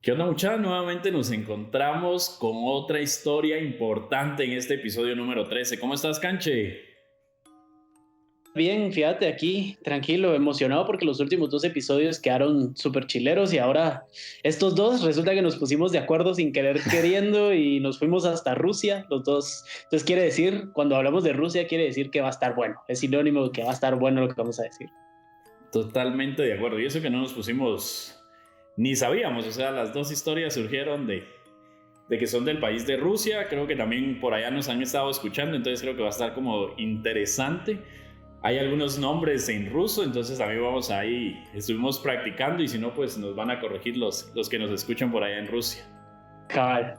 ¿Qué onda, muchachos? Nuevamente nos encontramos con otra historia importante en este episodio número 13. ¿Cómo estás, Canche? Bien, fíjate aquí, tranquilo, emocionado porque los últimos dos episodios quedaron súper chileros y ahora estos dos resulta que nos pusimos de acuerdo sin querer queriendo y nos fuimos hasta Rusia, los dos. Entonces quiere decir, cuando hablamos de Rusia, quiere decir que va a estar bueno. Es sinónimo de que va a estar bueno lo que vamos a decir. Totalmente de acuerdo. Y eso que no nos pusimos, ni sabíamos. O sea, las dos historias surgieron de que son del país de Rusia. Creo que también por allá nos han estado escuchando, entonces creo que va a estar como interesante. Hay algunos nombres en ruso, entonces también vamos ahí, estuvimos practicando y si no, pues nos van a corregir los que nos escuchan por allá en Rusia. Cabal.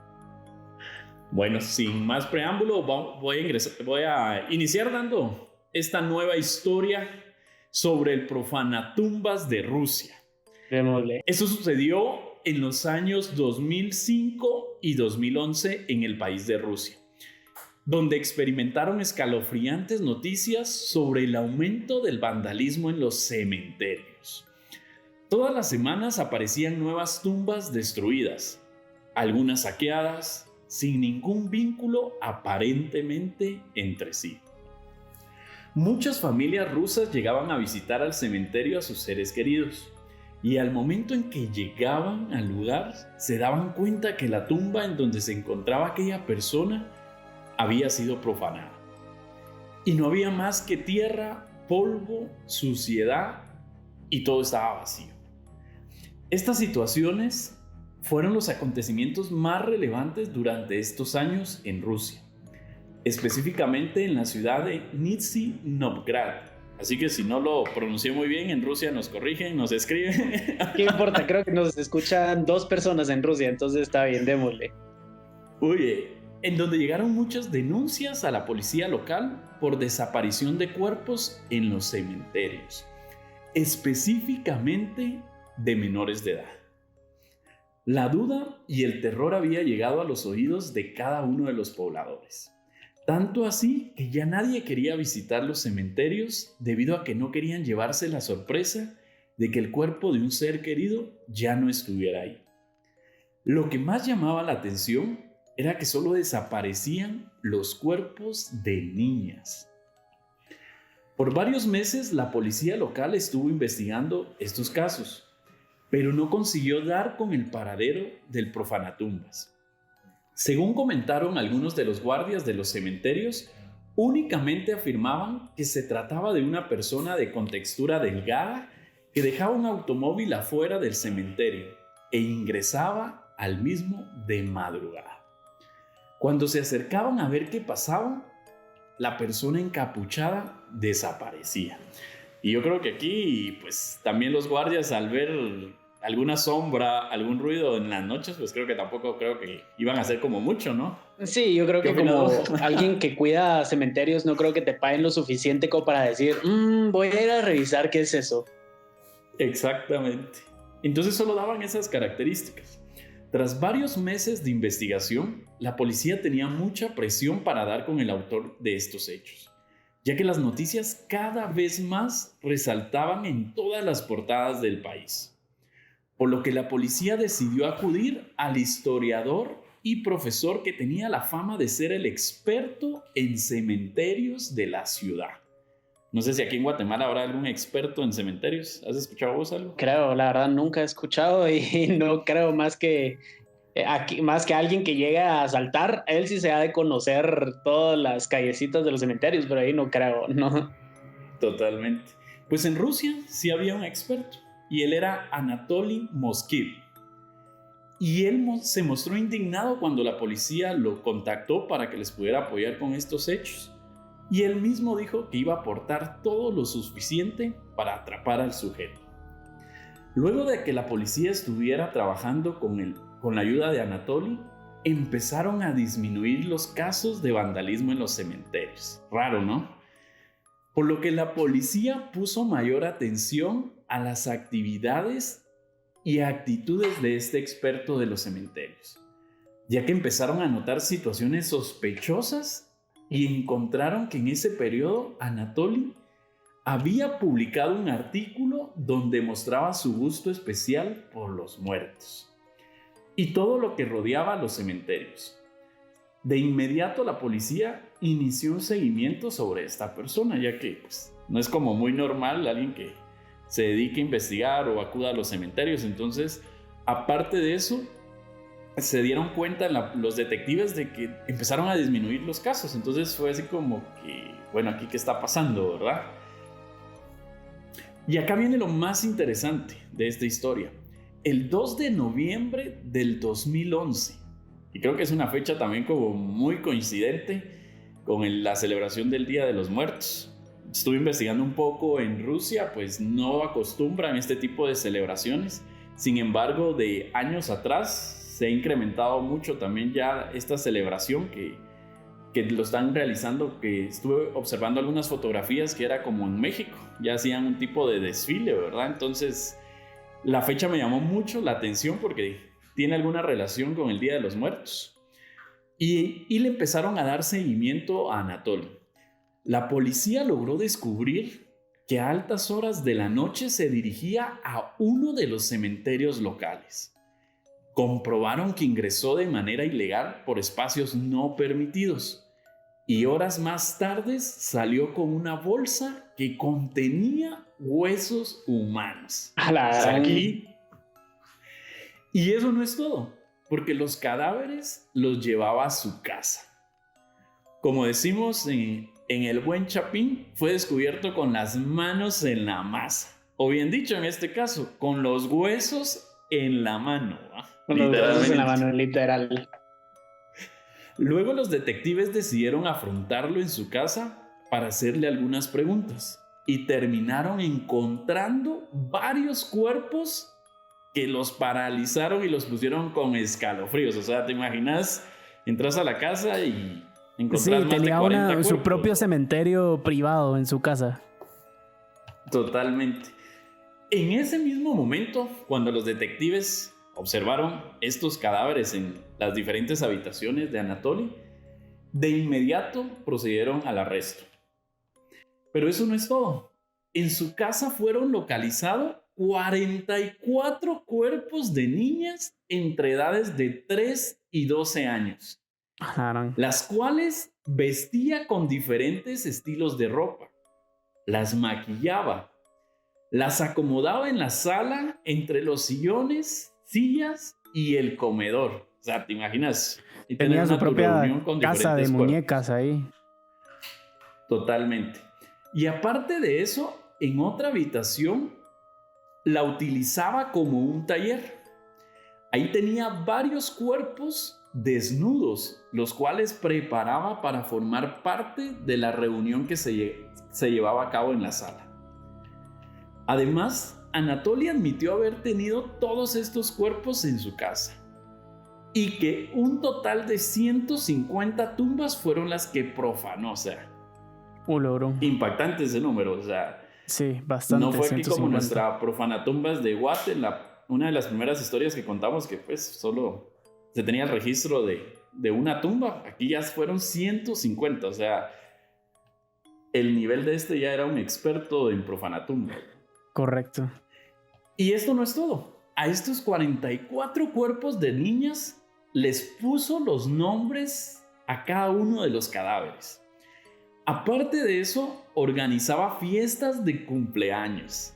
Bueno, sin más preámbulo, voy a iniciar dando esta nueva historia sobre el Profanatumbas de Rusia. Démosle. Eso sucedió en los años 2005 y 2011 en el país de Rusia, donde experimentaron escalofriantes noticias sobre el aumento del vandalismo en los cementerios. Todas las semanas aparecían nuevas tumbas destruidas, algunas saqueadas, sin ningún vínculo aparentemente entre sí. Muchas familias rusas llegaban a visitar al cementerio a sus seres queridos, y al momento en que llegaban al lugar se daban cuenta que la tumba en donde se encontraba aquella persona había sido profanada. Y no había más que tierra, polvo, suciedad y todo estaba vacío. Estas situaciones fueron los acontecimientos más relevantes durante estos años en Rusia, específicamente en la ciudad de Nizhny Novgorod. Así que si no lo pronuncié muy bien, en Rusia nos corrigen, nos escriben. ¿Qué importa? Creo que nos escuchan 2 personas en Rusia, entonces está bien, démosle. Oye, en donde llegaron muchas denuncias a la policía local por desaparición de cuerpos en los cementerios, específicamente de menores de edad. La duda y el terror había llegado a los oídos de cada uno de los pobladores, tanto así que ya nadie quería visitar los cementerios debido a que no querían llevarse la sorpresa de que el cuerpo de un ser querido ya no estuviera ahí. Lo que más llamaba la atención era que solo desaparecían los cuerpos de niñas. Por varios meses la policía local estuvo investigando estos casos, pero no consiguió dar con el paradero del Profanatumbas. Según comentaron algunos de los guardias de los cementerios, únicamente afirmaban que se trataba de una persona de contextura delgada que dejaba un automóvil afuera del cementerio e ingresaba al mismo de madrugada. Cuando se acercaban a ver qué pasaba, la persona encapuchada desaparecía. Y yo creo que aquí, pues también los guardias al ver alguna sombra, algún ruido en las noches, pues creo que iban a hacer como mucho, ¿no? Sí, yo creo que como alguien que cuida cementerios, no creo que te paguen lo suficiente como para decir, voy a ir a revisar qué es eso. Exactamente. Entonces solo daban esas características. Tras varios meses de investigación, la policía tenía mucha presión para dar con el autor de estos hechos, ya que las noticias cada vez más resaltaban en todas las portadas del país. Por lo que la policía decidió acudir al historiador y profesor que tenía la fama de ser el experto en cementerios de la ciudad. No sé si aquí en Guatemala habrá algún experto en cementerios. ¿Has escuchado vos algo? Creo, la verdad nunca he escuchado y no creo más que alguien que llegue a asaltar, él sí se ha de conocer todas las callecitas de los cementerios, pero ahí no creo, ¿no? Totalmente. Pues en Rusia sí había un experto y él era Anatoly Moskiv. Y él se mostró indignado cuando la policía lo contactó para que les pudiera apoyar con estos hechos. Y él mismo dijo que iba a aportar todo lo suficiente para atrapar al sujeto. Luego de que la policía estuviera trabajando con la ayuda de Anatoly, empezaron a disminuir los casos de vandalismo en los cementerios. Raro, ¿no? Por lo que la policía puso mayor atención a las actividades y actitudes de este experto de los cementerios, ya que empezaron a notar situaciones sospechosas y encontraron que en ese periodo Anatoly había publicado un artículo donde mostraba su gusto especial por los muertos. y todo lo que rodeaba los cementerios. De inmediato la policía inició un seguimiento sobre esta persona, ya que pues, no es como muy normal alguien que se dedique a investigar o acuda a los cementerios. Entonces, aparte de eso, se dieron cuenta los detectives de que empezaron a disminuir los casos. Entonces fue así como que, bueno, aquí qué está pasando, ¿verdad? Y acá viene lo más interesante de esta historia. El 2 de noviembre del 2011, y creo que es una fecha también como muy coincidente con la celebración del Día de los Muertos. Estuve investigando un poco en Rusia, pues no acostumbran este tipo de celebraciones. Sin embargo, de años atrás se ha incrementado mucho también ya esta celebración que lo están realizando, que estuve observando algunas fotografías que era como en México, ya hacían un tipo de desfile, ¿verdad? Entonces, la fecha me llamó mucho la atención porque tiene alguna relación con el Día de los Muertos. Y le empezaron a dar seguimiento a Anatoly. La policía logró descubrir que a altas horas de la noche se dirigía a uno de los cementerios locales. Comprobaron que ingresó de manera ilegal por espacios no permitidos y horas más tarde salió con una bolsa que contenía huesos humanos. Aquí. Y eso no es todo, porque los cadáveres los llevaba a su casa. Como decimos en el buen Chapín, fue descubierto con las manos en la masa, o bien dicho en este caso, con los huesos en la mano. Con los huesos en la mano, literal. Luego los detectives decidieron afrontarlo en su casa para hacerle algunas preguntas y terminaron encontrando varios cuerpos que los paralizaron y los pusieron con escalofríos. O sea, ¿te imaginas? Entras a la casa y encontrás más de 40 cuerpos. Su propio cementerio privado en su casa. Totalmente. En ese mismo momento, cuando los detectives observaron estos cadáveres en las diferentes habitaciones de Anatoly, de inmediato procedieron al arresto. Pero eso no es todo. En su casa fueron localizados 44 cuerpos de niñas entre edades de 3 y 12 años, las cuales vestía con diferentes estilos de ropa, las maquillaba, las acomodaba en la sala entre los sillones, sillas y el comedor. O sea, ¿te imaginas? Y tenía su propia casa de muñecas ahí. Totalmente. Y aparte de eso, en otra habitación la utilizaba como un taller. Ahí tenía varios cuerpos desnudos, los cuales preparaba para formar parte de la reunión que se llevaba a cabo en la sala. Además, Anatoly admitió haber tenido todos estos cuerpos en su casa y que un total de 150 tumbas fueron las que profanó. O sea, impactante ese número. O sea, sí, bastante. No fue aquí 150. Como nuestra profanatumbas de Guate, una de las primeras historias que contamos, que pues solo se tenía el registro de una tumba. Aquí ya fueron 150. O sea, el nivel de este ya era un experto en profanatumbas. Correcto. Y esto no es todo. A estos 44 cuerpos de niñas les puso los nombres a cada uno de los cadáveres. Aparte de eso, organizaba fiestas de cumpleaños.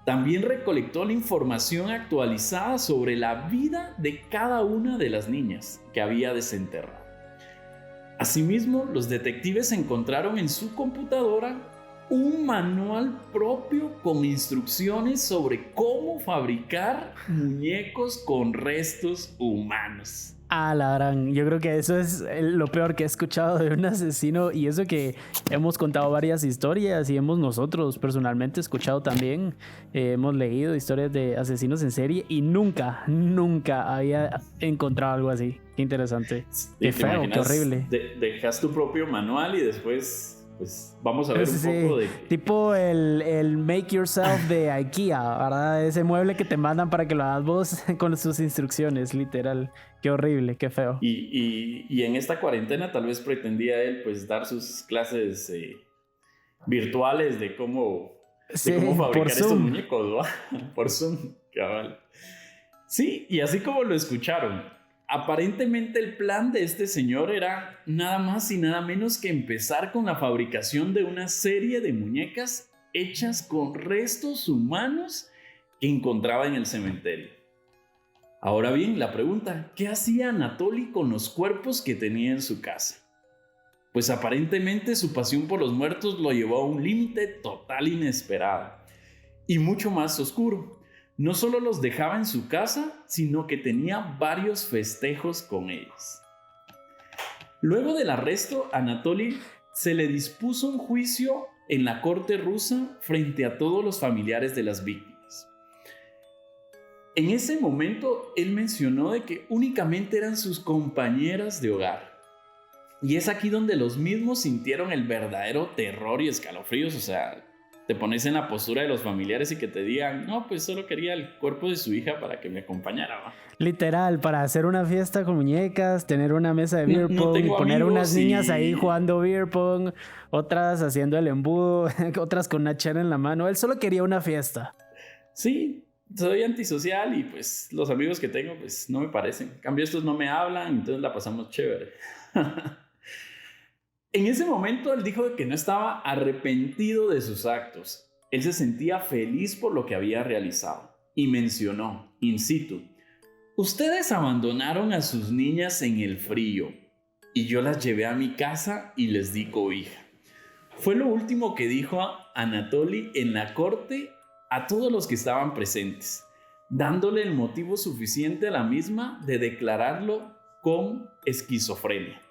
También recolectó la información actualizada sobre la vida de cada una de las niñas que había desenterrado. Asimismo, los detectives encontraron en su computadora un manual propio con instrucciones sobre cómo fabricar muñecos con restos humanos. Ah, la gran. Yo creo que eso es lo peor que he escuchado de un asesino, y eso que hemos contado varias historias y hemos nosotros personalmente escuchado también, hemos leído historias de asesinos en serie y nunca había encontrado algo así. Qué interesante. Qué feo, qué horrible. Dejas tu propio manual y después pues vamos a ver un poco de... Tipo el make yourself de IKEA, ¿verdad? Ese mueble que te mandan para que lo hagas vos con sus instrucciones, literal. Qué horrible, qué feo. Y en esta cuarentena tal vez pretendía él pues dar sus clases virtuales de cómo fabricar estos muñecos, ¿no? Por Zoom, cabal. Sí, y así como lo escucharon, aparentemente el plan de este señor era nada más y nada menos que empezar con la fabricación de una serie de muñecas hechas con restos humanos que encontraba en el cementerio. Ahora bien, la pregunta, ¿qué hacía Anatoly con los cuerpos que tenía en su casa? Pues aparentemente su pasión por los muertos lo llevó a un límite total inesperado y mucho más oscuro. No solo los dejaba en su casa, sino que tenía varios festejos con ellos. Luego del arresto, a Anatoly se le dispuso un juicio en la corte rusa frente a todos los familiares de las víctimas. En ese momento, él mencionó de que únicamente eran sus compañeras de hogar. Y es aquí donde los mismos sintieron el verdadero terror y escalofríos. O sea, te pones en la postura de los familiares y que te digan, no, pues solo quería el cuerpo de su hija para que me acompañara, ¿va? Literal, para hacer una fiesta con muñecas, tener una mesa de beer pong y poner unas niñas ahí jugando beer pong, otras haciendo el embudo, otras con una chela en la mano. Él solo quería una fiesta. Sí, soy antisocial y pues los amigos que tengo pues no me parecen. En cambio estos no me hablan, entonces la pasamos chévere. En ese momento él dijo que no estaba arrepentido de sus actos. Él se sentía feliz por lo que había realizado y mencionó, in situ, ustedes abandonaron a sus niñas en el frío y yo las llevé a mi casa y les di cobija. Fue lo último que dijo Anatoly en la corte a todos los que estaban presentes, dándole el motivo suficiente a la misma de declararlo con esquizofrenia,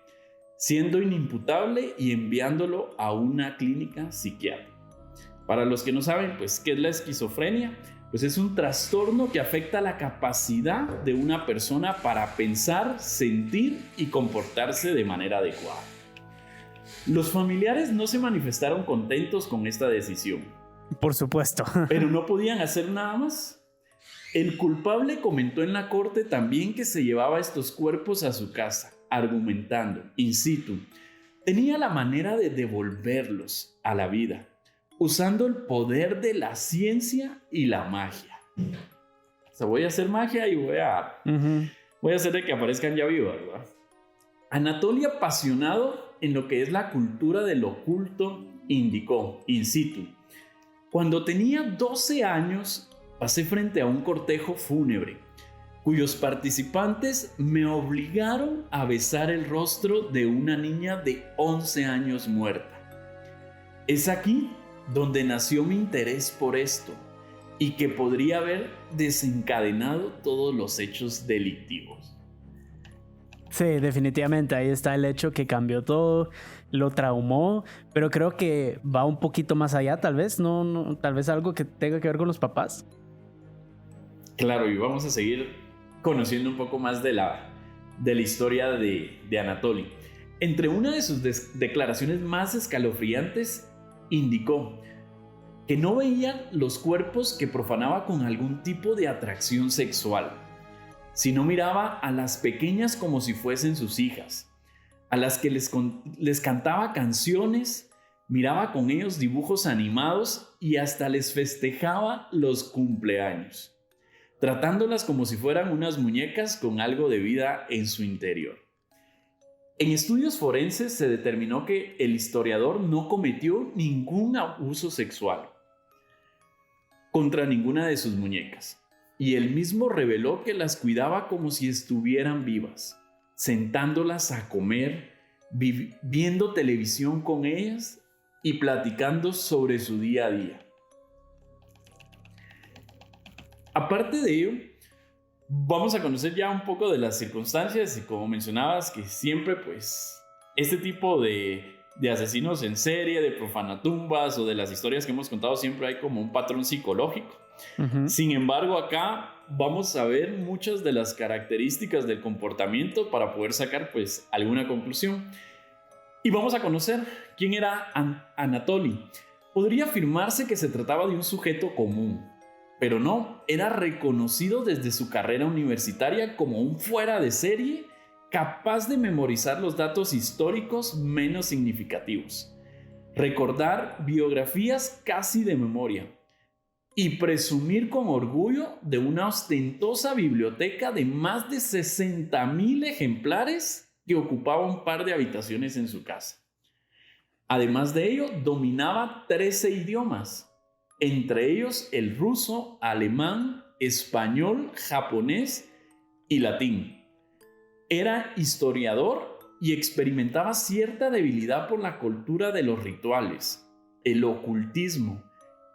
siendo inimputable y enviándolo a una clínica psiquiátrica. Para los que no saben, pues, ¿qué es la esquizofrenia? Pues es un trastorno que afecta la capacidad de una persona para pensar, sentir y comportarse de manera adecuada. Los familiares no se manifestaron contentos con esta decisión. Por supuesto. Pero no podían hacer nada más. El culpable comentó en la corte también que se llevaba estos cuerpos a su casa, argumentando, in situ, tenía la manera de devolverlos a la vida, usando el poder de la ciencia y la magia. O sea, voy a hacer magia y voy a hacer de que aparezcan ya vivos, ¿verdad? Anatoly, apasionado en lo que es la cultura del oculto, indicó, in situ, cuando tenía 12 años, pasé frente a un cortejo fúnebre, cuyos participantes me obligaron a besar el rostro de una niña de 11 años muerta. Es aquí donde nació mi interés por esto y que podría haber desencadenado todos los hechos delictivos. Sí, definitivamente, ahí está el hecho que cambió todo, lo traumó, pero creo que va un poquito más allá, tal vez, tal vez algo que tenga que ver con los papás. Claro, y vamos a seguir conociendo un poco más de la historia de Anatoly. Entre una de sus declaraciones más escalofriantes, indicó que no veía los cuerpos que profanaba con algún tipo de atracción sexual, sino miraba a las pequeñas como si fuesen sus hijas, a las que les cantaba canciones, miraba con ellos dibujos animados y hasta les festejaba los cumpleaños, tratándolas como si fueran unas muñecas con algo de vida en su interior. En estudios forenses se determinó que el historiador no cometió ningún abuso sexual contra ninguna de sus muñecas, y él mismo reveló que las cuidaba como si estuvieran vivas, sentándolas a comer, viendo televisión con ellas y platicando sobre su día a día. Aparte de ello, vamos a conocer ya un poco de las circunstancias y como mencionabas que siempre pues este tipo de asesinos en serie, de profanatumbas o de las historias que hemos contado siempre hay como un patrón psicológico. Sin embargo, acá vamos a ver muchas de las características del comportamiento para poder sacar pues alguna conclusión. Y vamos a conocer quién era Anatoly. Podría afirmarse que se trataba de un sujeto común, pero no, era reconocido desde su carrera universitaria como un fuera de serie, capaz de memorizar los datos históricos menos significativos, recordar biografías casi de memoria y presumir con orgullo de una ostentosa biblioteca de más de 60,000 ejemplares que ocupaba un par de habitaciones en su casa. Además de ello, dominaba 13 idiomas, entre ellos el ruso, alemán, español, japonés y latín. Era historiador y experimentaba cierta debilidad por la cultura de los rituales, el ocultismo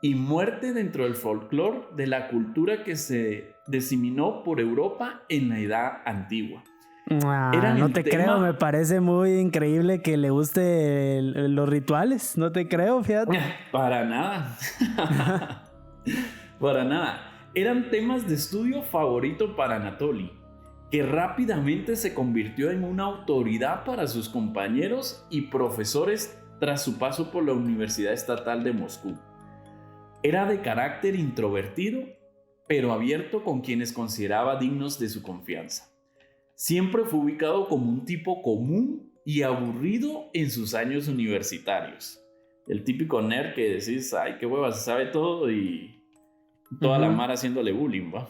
y muerte dentro del folclore de la cultura que se diseminó por Europa en la Edad Antigua. No te creo, me parece muy increíble que le guste los rituales, no te creo, fíjate. Para nada. Para nada. Eran temas de estudio favorito para Anatoly, que rápidamente se convirtió en una autoridad para sus compañeros y profesores tras su paso por la Universidad Estatal de Moscú. Era de carácter introvertido, pero abierto con quienes consideraba dignos de su confianza. Siempre fue ubicado como un tipo común y aburrido en sus años universitarios. El típico nerd que decís, ay, qué hueva, se sabe todo y toda la mara haciéndole bullying, ¿va?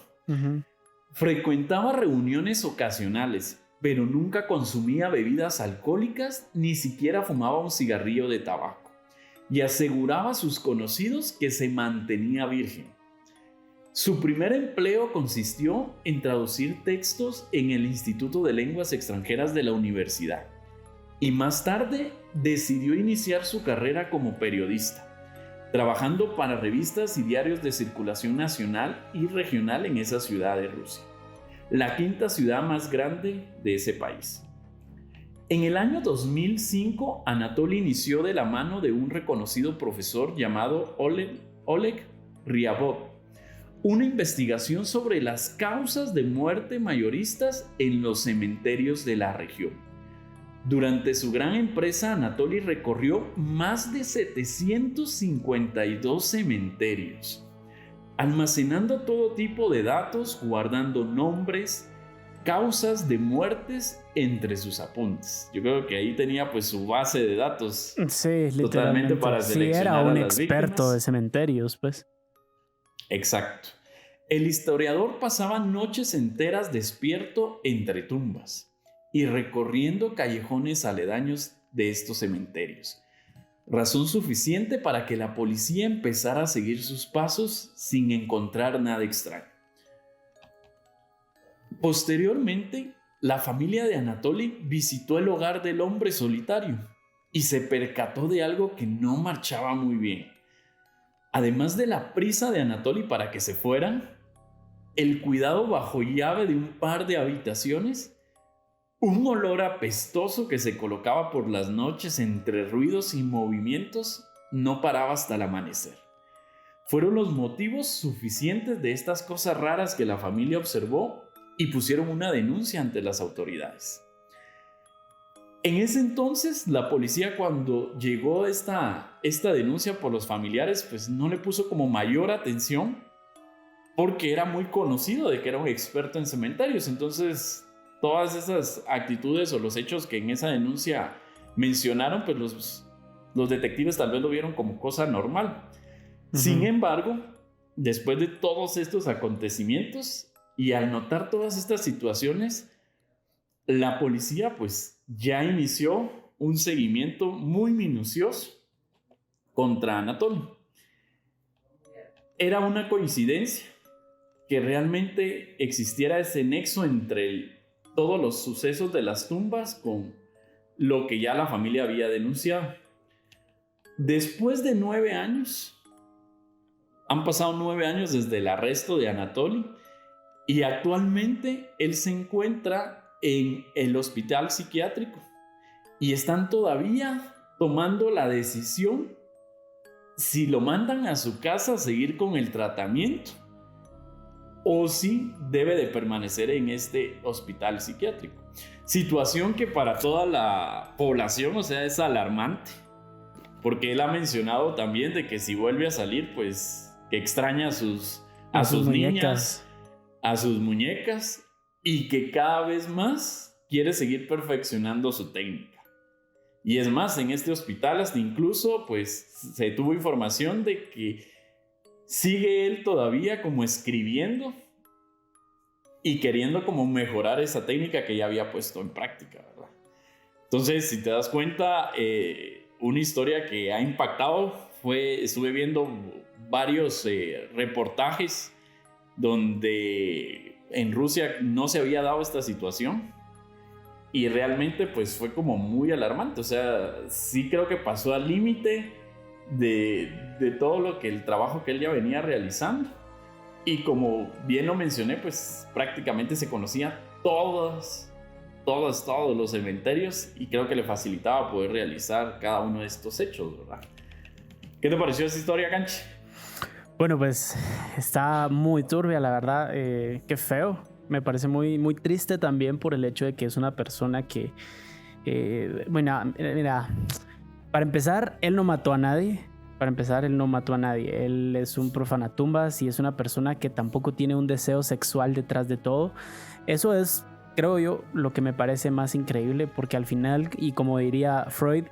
Frecuentaba reuniones ocasionales, pero nunca consumía bebidas alcohólicas, ni siquiera fumaba un cigarrillo de tabaco. Y aseguraba a sus conocidos que se mantenía virgen. Su primer empleo consistió en traducir textos en el Instituto de Lenguas Extranjeras de la universidad. Y más tarde decidió iniciar su carrera como periodista, trabajando para revistas y diarios de circulación nacional y regional en esa ciudad de Rusia, la quinta ciudad más grande de ese país. En el año 2005, Anatoly inició de la mano de un reconocido profesor llamado Oleg Ryabov una investigación sobre las causas de muerte mayoristas en los cementerios de la región. Durante su gran empresa, Anatoly recorrió más de 752 cementerios, almacenando todo tipo de datos, guardando nombres, causas de muertes entre sus apuntes. Yo creo que ahí tenía pues su base de datos. Sí, totalmente para seleccionar era un a las experto víctimas. de cementerios, pues. Exacto. El historiador pasaba noches enteras despierto entre tumbas y recorriendo callejones aledaños de estos cementerios. Razón suficiente para que la policía empezara a seguir sus pasos sin encontrar nada extraño. Posteriormente, la familia de Anatoly visitó el hogar del hombre solitario y se percató de algo que no marchaba muy bien. Además de la prisa de Anatoly para que se fueran, el cuidado bajo llave de un par de habitaciones, un olor apestoso que se colocaba por las noches entre ruidos y movimientos, no paraba hasta el amanecer. Fueron los motivos suficientes de estas cosas raras que la familia observó y pusieron una denuncia ante las autoridades. En ese entonces, la policía, cuando llegó esta denuncia por los familiares, pues no le puso como mayor atención porque era muy conocido de que era un experto en cementerios. Entonces, todas esas actitudes o los hechos que en esa denuncia mencionaron, pues los detectives tal vez lo vieron como cosa normal. Sin embargo, después de todos estos acontecimientos y al notar todas estas situaciones, la policía pues ya inició un seguimiento muy minucioso contra Anatoly. Era una coincidencia que realmente existiera ese nexo entre todos los sucesos de las tumbas con lo que ya la familia había denunciado. Después de 9 años, han pasado 9 años desde el arresto de Anatoly y actualmente él se encuentra en el hospital psiquiátrico y están todavía tomando la decisión si lo mandan a su casa a seguir con el tratamiento o si debe de permanecer en este hospital psiquiátrico. Situación que para toda la población, o sea, es alarmante, porque él ha mencionado también de que si vuelve a salir, pues que extraña a sus niñas, a sus muñecas, y que cada vez más quiere seguir perfeccionando su técnica. Y es más, en este hospital hasta incluso pues se tuvo información de que sigue él todavía como escribiendo y queriendo como mejorar esa técnica que ya había puesto en práctica, ¿verdad? Entonces, si te das cuenta, una historia que ha impactado estuve viendo varios reportajes donde en Rusia no se había dado esta situación y realmente pues fue como muy alarmante. O sea, sí creo que pasó al límite de todo el trabajo que él ya venía realizando. Y como bien lo mencioné, pues prácticamente se conocía todos los cementerios y creo que le facilitaba poder realizar cada uno de estos hechos, ¿verdad? ¿Qué te pareció esa historia, Canchi? Bueno, pues está muy turbia, la verdad. Qué feo. Me parece muy, muy triste también por el hecho de que es una persona que... bueno, mira, para empezar, él no mató a nadie. Él es un profanatumbas y es una persona que tampoco tiene un deseo sexual detrás de todo. Eso es, creo yo, lo que me parece más increíble, porque al final, y como diría Freud,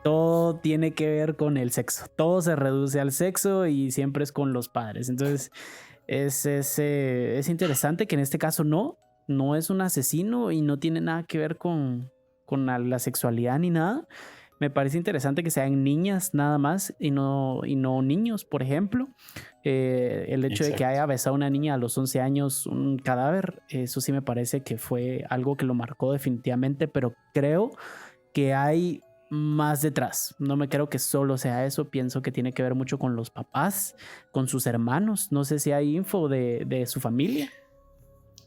todo tiene que ver con el sexo. Todo se reduce al sexo y siempre es con los padres. Entonces, es interesante que en este caso no es un asesino y no tiene nada que ver con la sexualidad ni nada. Me parece interesante que sean niñas nada más y no niños, por ejemplo. El hecho de que haya besado a una niña a los 11 años un cadáver, eso sí me parece que fue algo que lo marcó definitivamente, pero creo que hay más detrás. No me creo que solo sea eso. Pienso que tiene que ver mucho con los papás, con sus hermanos. No sé si hay info de su familia.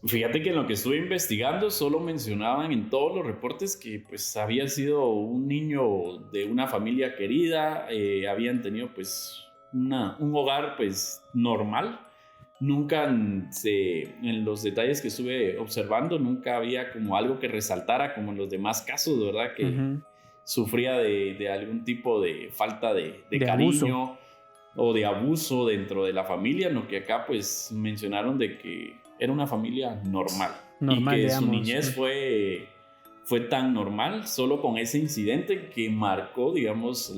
Fíjate que en lo que estuve investigando solo mencionaban en todos los reportes que pues había sido un niño de una familia querida, habían tenido pues un hogar pues normal. Nunca en los detalles que estuve observando, nunca había como algo que resaltara como en los demás casos, ¿verdad? Que sufría de algún tipo de falta de cariño abuso. O de abuso dentro de la familia, lo que acá pues mencionaron de que era una familia normal y que digamos, su niñez fue tan normal solo con ese incidente que marcó, digamos,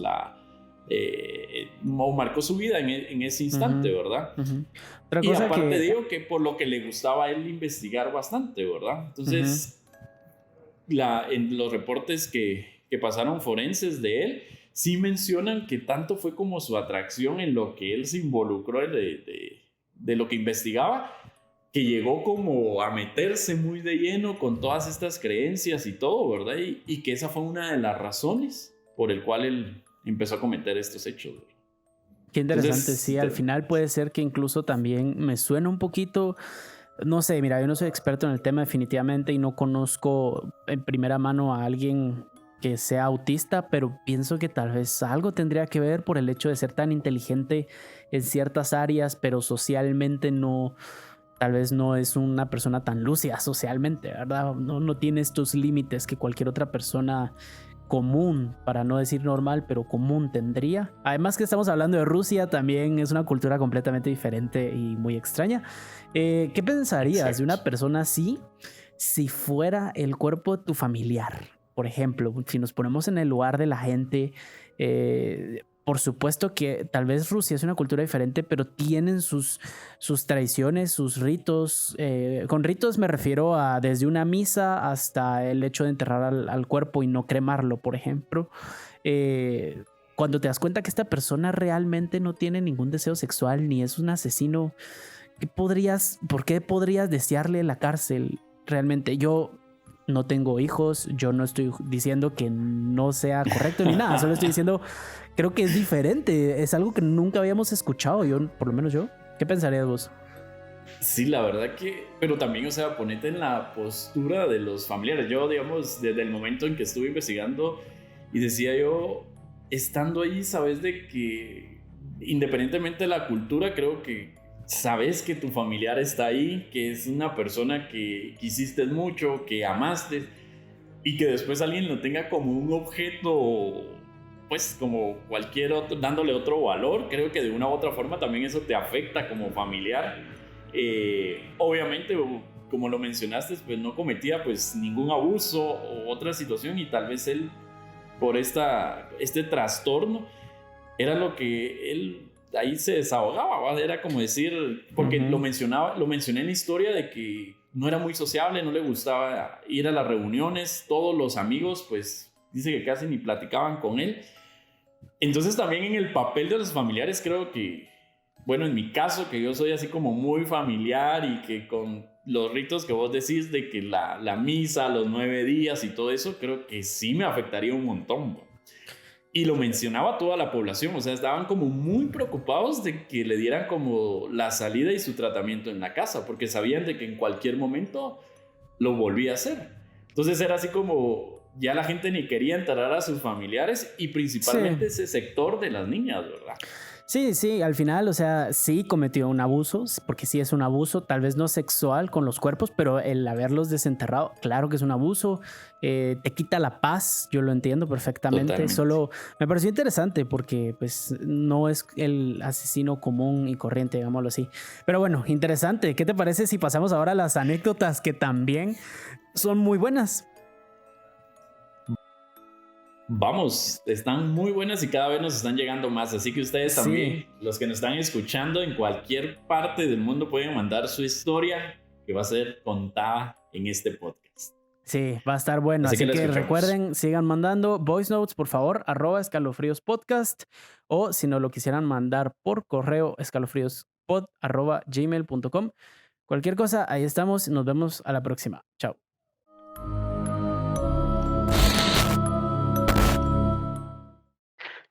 marcó su vida en ese instante, ¿verdad? Otra cosa y aparte digo que por lo que le gustaba a él investigar bastante, ¿verdad? Entonces, en los reportes que pasaron forenses de él, sí mencionan que tanto fue como su atracción en lo que él se involucró de lo que investigaba, que llegó como a meterse muy de lleno con todas estas creencias y todo, ¿verdad? Y que esa fue una de las razones por el cual él empezó a cometer estos hechos, ¿verdad? Qué interesante. Entonces, sí, al final puede ser que incluso también me suena un poquito... No sé, mira, yo no soy experto en el tema definitivamente y no conozco en primera mano a alguien que sea autista, pero pienso que tal vez algo tendría que ver por el hecho de ser tan inteligente en ciertas áreas, pero socialmente no, tal vez no es una persona tan lúcida socialmente, ¿verdad? No tiene estos límites que cualquier otra persona común, para no decir normal, pero común tendría. Además que estamos hablando de Rusia, también es una cultura completamente diferente y muy extraña. ¿Qué pensarías de una persona así si fuera el cuerpo de tu familiar? Por ejemplo, si nos ponemos en el lugar de la gente, por supuesto que tal vez Rusia es una cultura diferente, pero tienen sus tradiciones, sus ritos. Con ritos me refiero a desde una misa hasta el hecho de enterrar al cuerpo y no cremarlo, por ejemplo. Cuando te das cuenta que esta persona realmente no tiene ningún deseo sexual ni es un asesino, ¿por qué podrías desearle la cárcel? Realmente yo no tengo hijos, yo no estoy diciendo que no sea correcto ni nada, solo estoy diciendo, creo que es diferente, es algo que nunca habíamos escuchado, por lo menos yo. ¿Qué pensarías vos? Sí, la verdad que, pero también, o sea, ponete en la postura de los familiares. Yo, digamos, desde el momento en que estuve investigando y decía yo, estando ahí, sabes de que independientemente de la cultura, creo que sabes que tu familiar está ahí, que es una persona que quisiste mucho, que amaste, y que después alguien lo tenga como un objeto, pues como cualquier otro, dándole otro valor. Creo que de una u otra forma también eso te afecta como familiar. Obviamente, como lo mencionaste, pues no cometía pues ningún abuso o otra situación, y tal vez él, por este trastorno, era lo que él ahí se desahogaba, ¿va? Era como decir, porque lo mencioné en la historia de que no era muy sociable, no le gustaba ir a las reuniones, todos los amigos, pues dice que casi ni platicaban con él. Entonces también en el papel de los familiares creo que, bueno, en mi caso, que yo soy así como muy familiar y que con los ritos que vos decís de que la misa, los 9 días y todo eso, creo que sí me afectaría un montón, ¿no? Y lo mencionaba toda la población, o sea, estaban como muy preocupados de que le dieran como la salida y su tratamiento en la casa, porque sabían de que en cualquier momento lo volvía a hacer. Entonces era así como, ya la gente ni quería enterrar a sus familiares y principalmente ese sector de las niñas, ¿verdad? Sí, al final, o sea, sí cometió un abuso, porque sí es un abuso, tal vez no sexual con los cuerpos, pero el haberlos desenterrado, claro que es un abuso, te quita la paz, yo lo entiendo perfectamente. Totalmente. Solo me pareció interesante porque pues no es el asesino común y corriente, digámoslo así. Pero bueno, interesante. ¿Qué te parece si pasamos ahora a las anécdotas que también son muy buenas? Vamos, están muy buenas y cada vez nos están llegando más, así que ustedes también, los que nos están escuchando en cualquier parte del mundo, pueden mandar su historia que va a ser contada en este podcast. Sí, va a estar bueno, así que recuerden, sigan mandando voice notes, por favor, @escalofríospodcast, o si no lo quisieran mandar por correo, escalofríospod@gmail.com. Cualquier cosa, ahí estamos, nos vemos a la próxima. Chao.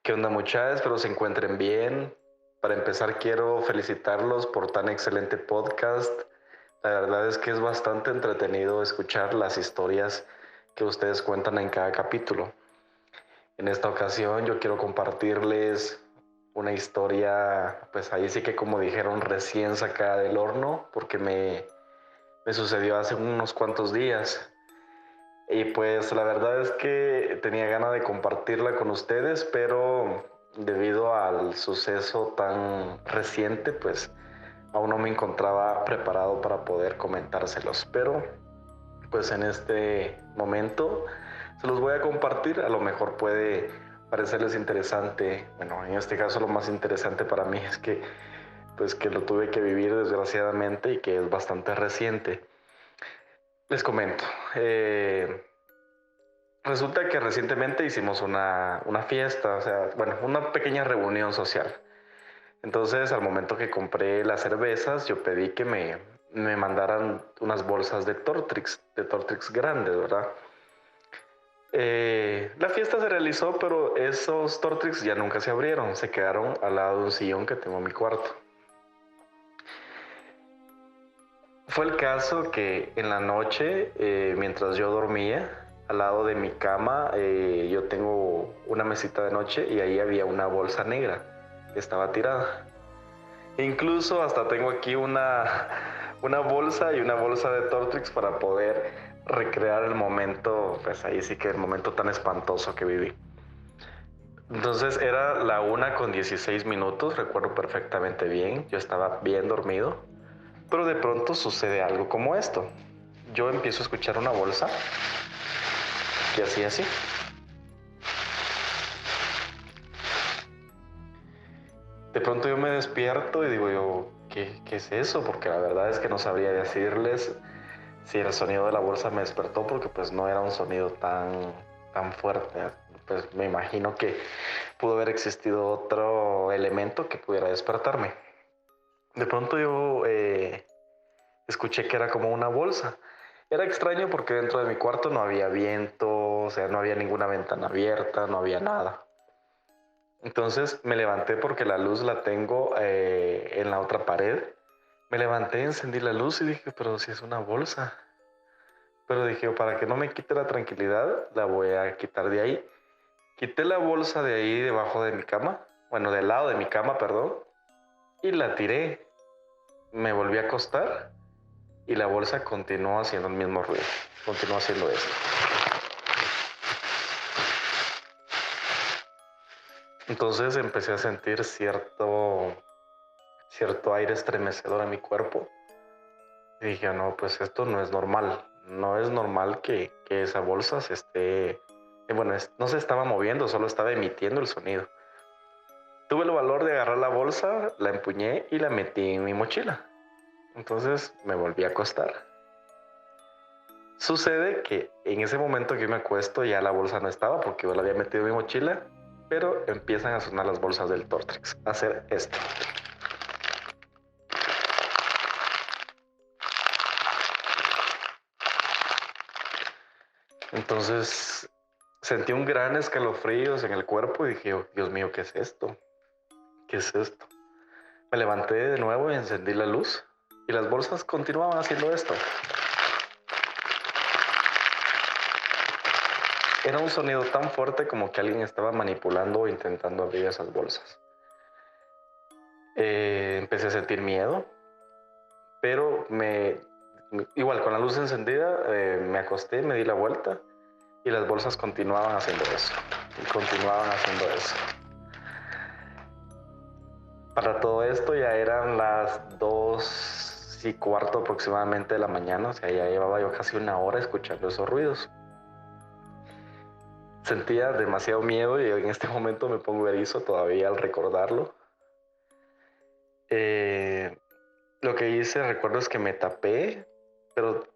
¿Qué onda, muchachos? Espero se encuentren bien. Para empezar, quiero felicitarlos por tan excelente podcast. La verdad es que es bastante entretenido escuchar las historias que ustedes cuentan en cada capítulo. En esta ocasión yo quiero compartirles una historia, pues ahí sí que como dijeron, recién sacada del horno, porque me sucedió hace unos cuantos días. Y pues la verdad es que tenía ganas de compartirla con ustedes, pero debido al suceso tan reciente, pues aún no me encontraba preparado para poder comentárselos. Pero pues en este momento se los voy a compartir, a lo mejor puede parecerles interesante. Bueno, en este caso lo más interesante para mí es que pues que lo tuve que vivir desgraciadamente y que es bastante reciente. Les comento, resulta que recientemente hicimos una fiesta, o sea, bueno, una pequeña reunión social. Entonces, al momento que compré las cervezas, yo pedí que me mandaran unas bolsas de Tortrix grandes, ¿verdad? La fiesta se realizó, pero esos Tortrix ya nunca se abrieron, se quedaron al lado de un sillón que tengo en mi cuarto. Fue el caso que en la noche, mientras yo dormía, al lado de mi cama, yo tengo una mesita de noche y ahí había una bolsa negra que estaba tirada. Incluso hasta tengo aquí una bolsa y una bolsa de Tortrix para poder recrear el momento, pues ahí sí que el momento tan espantoso que viví. Entonces era la 1:16, recuerdo perfectamente bien, yo estaba bien dormido. Pero de pronto sucede algo como esto. Yo empiezo a escuchar una bolsa que hacía así. De pronto yo me despierto y digo yo, ¿qué es eso? Porque la verdad es que no sabría decirles si el sonido de la bolsa me despertó, porque pues no era un sonido tan fuerte. Pues me imagino que pudo haber existido otro elemento que pudiera despertarme. De pronto yo escuché que era como una bolsa. Era extraño porque dentro de mi cuarto no había viento, o sea, no había ninguna ventana abierta, no había nada. Entonces me levanté porque la luz la tengo en la otra pared. Me levanté, encendí la luz y dije, pero si es una bolsa. Pero dije, para que no me quite la tranquilidad, la voy a quitar de ahí. Quité la bolsa de ahí debajo de mi cama, bueno, del lado de mi cama, perdón, y la tiré. Me volví a acostar y la bolsa continuó haciendo el mismo ruido, continuó haciendo eso. Entonces empecé a sentir cierto aire estremecedor en mi cuerpo. Y dije, no, pues esto no es normal. No es normal que esa bolsa no se estaba moviendo, solo estaba emitiendo el sonido. Tuve el valor de agarrar la bolsa, la empuñé y la metí en mi mochila. Entonces me volví a acostar. Sucede que en ese momento que yo me acuesto ya la bolsa no estaba porque yo la había metido en mi mochila, pero empiezan a sonar las bolsas del Tortrix, a hacer esto. Entonces sentí un gran escalofrío en el cuerpo y dije, oh, Dios mío, ¿qué es esto? ¿Qué es esto? Me levanté de nuevo y encendí la luz y las bolsas continuaban haciendo esto. Era un sonido tan fuerte como que alguien estaba manipulando o intentando abrir esas bolsas. Empecé a sentir miedo, pero igual con la luz encendida me acosté, me di la vuelta y las bolsas continuaban haciendo eso. Y continuaban haciendo eso. Para todo esto ya eran las 2:15 aproximadamente de la mañana, o sea, ya llevaba yo casi una hora escuchando esos ruidos. Sentía demasiado miedo y en este momento me pongo erizo todavía al recordarlo. Lo que hice, recuerdo, es que me tapé, pero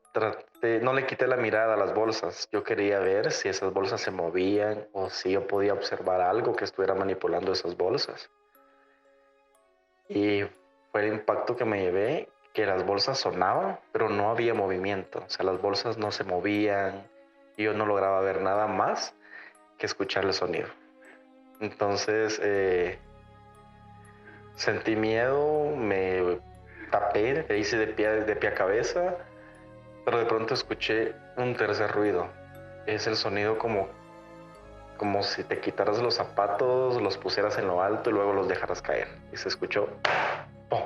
no le quité la mirada a las bolsas. Yo quería ver si esas bolsas se movían o si yo podía observar algo que estuviera manipulando esas bolsas. Y fue el impacto que me llevé, que las bolsas sonaban, pero no había movimiento. O sea, las bolsas no se movían y yo no lograba ver nada más que escuchar el sonido. Entonces sentí miedo, me tapé, me hice de pie a cabeza, pero de pronto escuché un tercer ruido. Es el sonido como si te quitaras los zapatos, los pusieras en lo alto y luego los dejaras caer. Y se escuchó ¡pum!,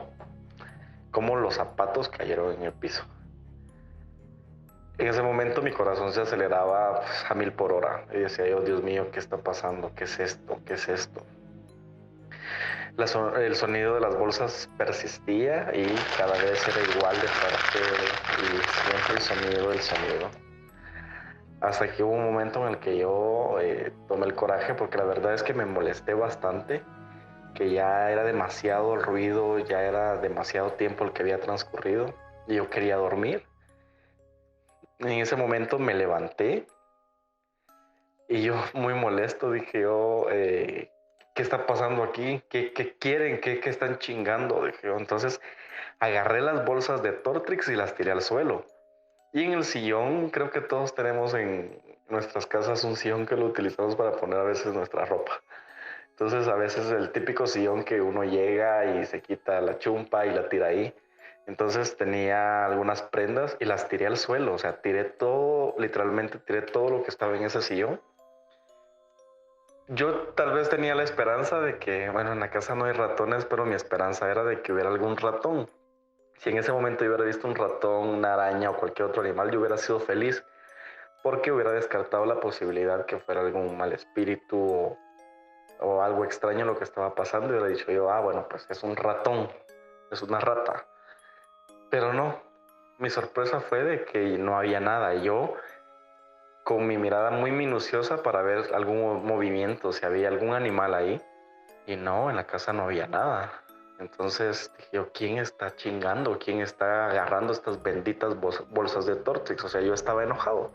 como los zapatos cayeron en el piso. En ese momento mi corazón se aceleraba a 1000 por hora. Y decía yo, Dios mío, ¿qué está pasando? ¿Qué es esto? ¿Qué es esto? El sonido de las bolsas persistía y cada vez era igual de fuerte y siempre el sonido. Hasta que hubo un momento en el que yo tomé el coraje, porque la verdad es que me molesté bastante, que ya era demasiado el ruido, ya era demasiado tiempo el que había transcurrido y yo quería dormir. En ese momento me levanté y yo, muy molesto, dije yo, ¿qué está pasando aquí? ¿Qué quieren? ¿Qué están chingando? Dije yo. Entonces agarré las bolsas de Tortrix y las tiré al suelo. Y en el sillón, creo que todos tenemos en nuestras casas un sillón que lo utilizamos para poner a veces nuestra ropa. Entonces a veces el típico sillón que uno llega y se quita la chumpa y la tira ahí. Entonces tenía algunas prendas y las tiré al suelo. O sea, tiré todo, literalmente tiré todo lo que estaba en ese sillón. Yo tal vez tenía la esperanza de que, bueno, en la casa no hay ratones, pero mi esperanza era de que hubiera algún ratón. Si en ese momento yo hubiera visto un ratón, una araña o cualquier otro animal, yo hubiera sido feliz porque hubiera descartado la posibilidad que fuera algún mal espíritu o algo extraño lo que estaba pasando y hubiera dicho yo, bueno, pues es un ratón, es una rata. Pero no, mi sorpresa fue de que no había nada. Yo, con mi mirada muy minuciosa para ver algún movimiento, si había algún animal ahí, y no, en la casa no había nada. Entonces dije yo, ¿quién está chingando? ¿Quién está agarrando estas benditas bolsas de Tortrix? O sea, yo estaba enojado.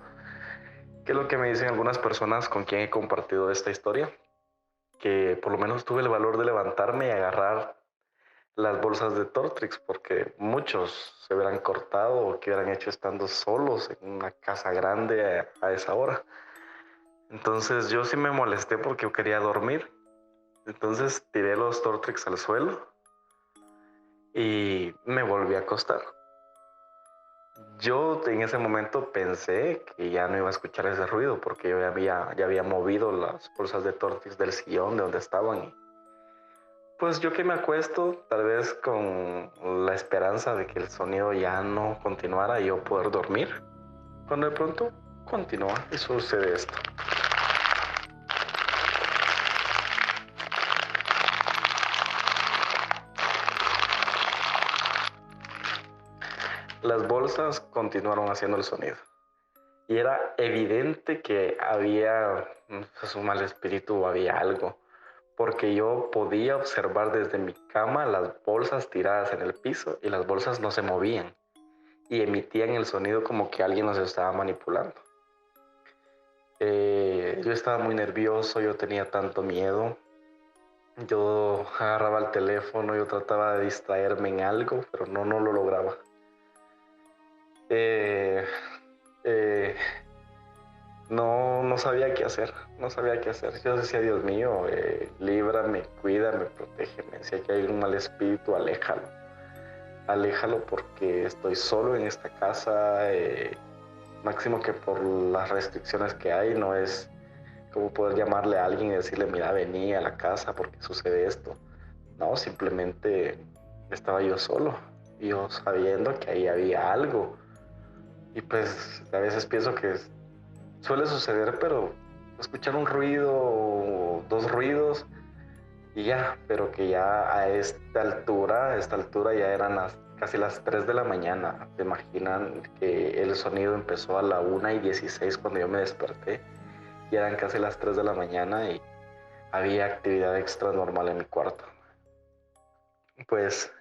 ¿Qué es lo que me dicen algunas personas con quien he compartido esta historia? Que por lo menos tuve el valor de levantarme y agarrar las bolsas de Tortrix, porque muchos se hubieran cortado o que hubieran hecho estando solos en una casa grande a esa hora. Entonces yo sí me molesté porque yo quería dormir. Entonces tiré los Tortrix al suelo y me volví a acostar. Yo en ese momento pensé que ya no iba a escuchar ese ruido porque yo ya había movido las bolsas de Tortrix del sillón de donde estaban. Y pues yo que me acuesto, tal vez con la esperanza de que el sonido ya no continuara y yo poder dormir, cuando de pronto continúa y sucede esto. Las bolsas continuaron haciendo el sonido. Y era evidente que había pues, un mal espíritu o había algo. porque yo podía observar desde mi cama las bolsas tiradas en el piso y las bolsas no se movían y emitían el sonido como que alguien los estaba manipulando. Yo estaba muy nervioso, yo tenía tanto miedo. Yo agarraba el teléfono, yo trataba de distraerme en algo, pero no lo lograba. Eh, eh, no sabía qué hacer, no sabía qué hacer. Yo decía, Dios mío, líbrame, cuídame, protégeme. Si aquí hay un mal espíritu, aléjalo. Aléjalo porque estoy solo en esta casa. Máximo que por las restricciones que hay, no es como poder llamarle a alguien y decirle, mira, vení a la casa porque sucede esto. No, simplemente estaba yo solo, yo sabiendo que ahí había algo. Y pues a veces pienso que suele suceder, pero escuchar un ruido o dos ruidos y ya, pero que ya a esta altura ya eran casi las 3 de la mañana. ¿Se imaginan que el sonido empezó a la 1:16 cuando yo me desperté? Y eran casi las 3 de la mañana y había actividad extra normal en mi cuarto. Pues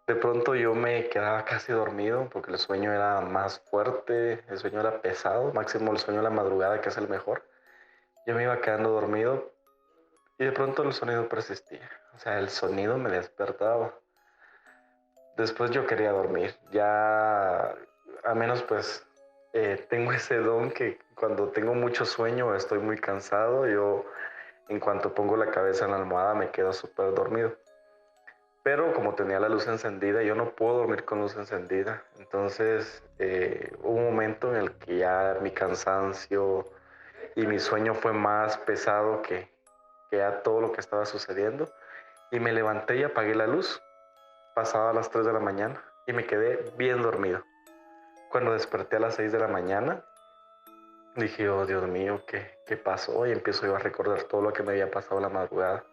de pronto yo me quedaba casi dormido porque el sueño era más fuerte, el sueño era pesado, máximo el sueño de la madrugada, que es el mejor. Yo me iba quedando dormido y de pronto el sonido persistía. O sea, el sonido me despertaba. Después yo quería dormir. Ya, a menos pues, tengo ese don que cuando tengo mucho sueño, estoy muy cansado, yo en cuanto pongo la cabeza en la almohada me quedo súper dormido. Pero como tenía la luz encendida, yo no puedo dormir con luz encendida. Entonces hubo un momento en el que ya mi cansancio y mi sueño fue más pesado que ya todo lo que estaba sucediendo. Y me levanté y apagué la luz. Pasaba a las 3 de la mañana y me quedé bien dormido. Cuando desperté a las 6 de la mañana, dije, oh Dios mío, ¿qué pasó? Y empiezo yo a recordar todo lo que me había pasado la madrugada.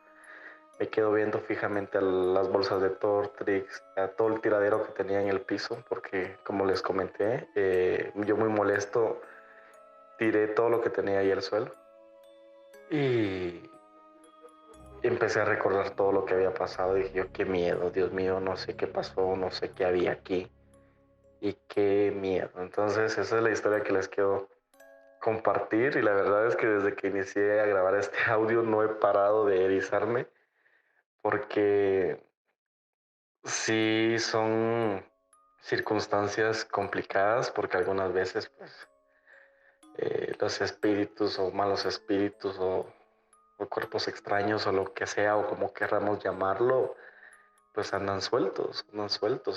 Me quedo viendo fijamente a las bolsas de Tortrix, a todo el tiradero que tenía en el piso, porque como les comenté, yo muy molesto tiré todo lo que tenía ahí al suelo. Y empecé a recordar todo lo que había pasado. Dije yo, qué miedo, Dios mío, no sé qué pasó, no sé qué había aquí. Y qué miedo. Entonces esa es la historia que les quiero compartir. Y la verdad es que desde que inicié a grabar este audio no he parado de erizarme. Porque sí son circunstancias complicadas, porque algunas veces pues, los espíritus o malos espíritus o cuerpos extraños o lo que sea o como querramos llamarlo, pues andan sueltos,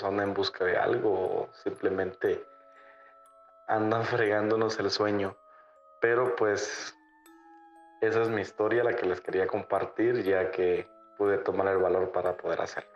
andan en busca de algo o simplemente andan fregándonos el sueño. Pero pues esa es mi historia, la que les quería compartir, ya que pude tomar el valor para poder hacerlo.